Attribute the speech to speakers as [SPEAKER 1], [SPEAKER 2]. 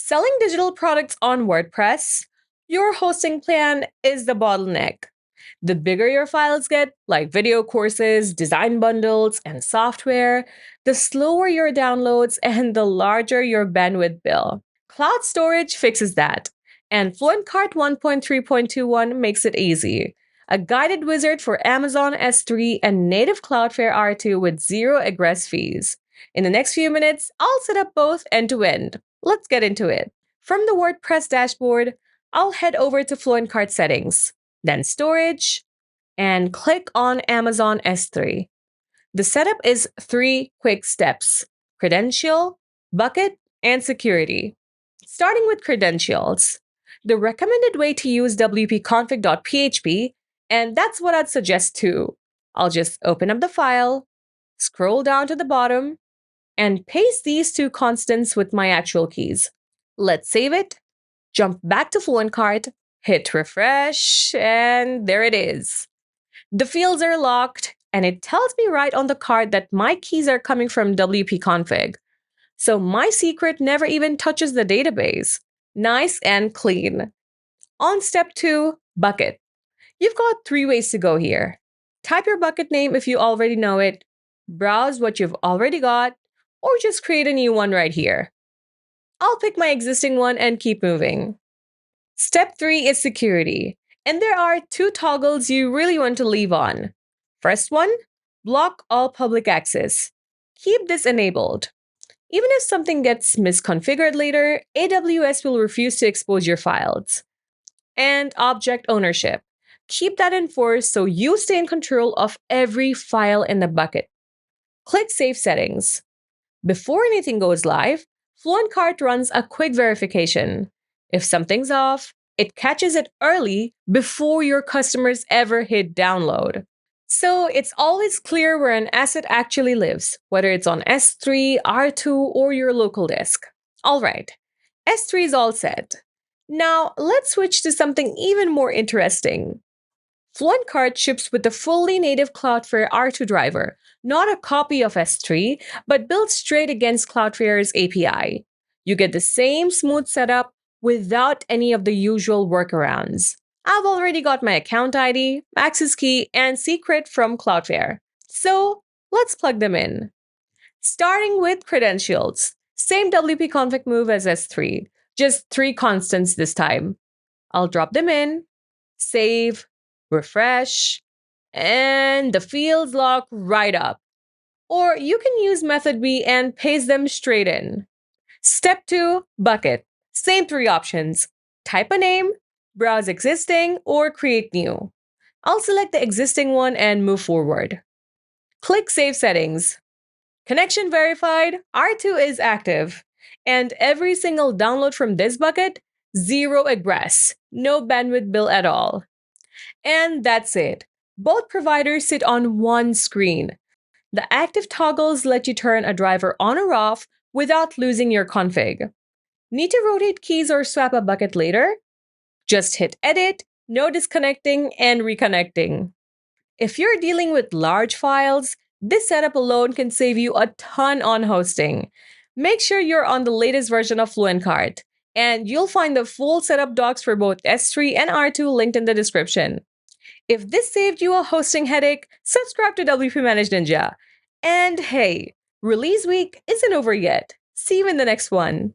[SPEAKER 1] Selling digital products on WordPress, your hosting plan is the bottleneck. The bigger your files get, like video courses, design bundles, and software, the slower your downloads and the larger your bandwidth bill. Cloud storage fixes that, and FluentCart 1.3.21 makes it easy. A guided wizard for Amazon S3 and native Cloudflare R2 with zero egress fees. In the next few minutes, I'll set up both end to end. Let's get into it. From the WordPress dashboard, I'll head over to FluentCart settings, then storage, and click on Amazon S3. The setup is 3 quick steps: credential, bucket, and security. Starting with credentials, the recommended way to use wp-config.php, and that's what I'd suggest too. I'll just open up the file, scroll down to the bottom, and paste these 2 constants with my actual keys. Let's save it, jump back to FluentCart, hit refresh, and there it is. The fields are locked, and it tells me right on the card that my keys are coming from wp-config. So my secret never even touches the database. Nice and clean. On step 2, bucket. You've got 3 ways to go here. Type your bucket name if you already know it, browse what you've already got, or just create a new one right here. I'll pick my existing one and keep moving. Step 3 is security, and there are 2 toggles you really want to leave on. First one, block all public access. Keep this enabled. Even if something gets misconfigured later, AWS will refuse to expose your files. And object ownership. Keep that enforced so you stay in control of every file in the bucket. Click Save Settings. Before anything goes live, FluentCart runs a quick verification. If something's off, it catches it early before your customers ever hit download. So it's always clear where an asset actually lives, whether it's on S3, R2, or your local disk. All right, S3 is all set. Now let's switch to something even more interesting. FluentCart ships with the fully native Cloudflare R2 driver, not a copy of S3, but built straight against Cloudflare's API. You get the same smooth setup without any of the usual workarounds. I've already got my account ID, access key, and secret from Cloudflare. So let's plug them in. Starting with credentials. Same WP-config move as S3, just 3 constants this time. I'll drop them in, save, refresh, and the fields lock right up. Or you can use method B and paste them straight in. Step 2, bucket. Same 3 options. Type a name, browse existing, or create new. I'll select the existing one and move forward. Click Save Settings. Connection verified, R2 is active. And every single download from this bucket, zero egress, no bandwidth bill at all. And that's it. Both providers sit on one screen. The active toggles let you turn a driver on or off without losing your config. Need to rotate keys or swap a bucket later? Just hit Edit, no disconnecting, and reconnecting. If you're dealing with large files, this setup alone can save you a ton on hosting. Make sure you're on the latest version of FluentCart, and you'll find the full setup docs for both S3 and R2 linked in the description. If this saved you a hosting headache, subscribe to WPManageNinja. And hey, release week isn't over yet. See you in the next one.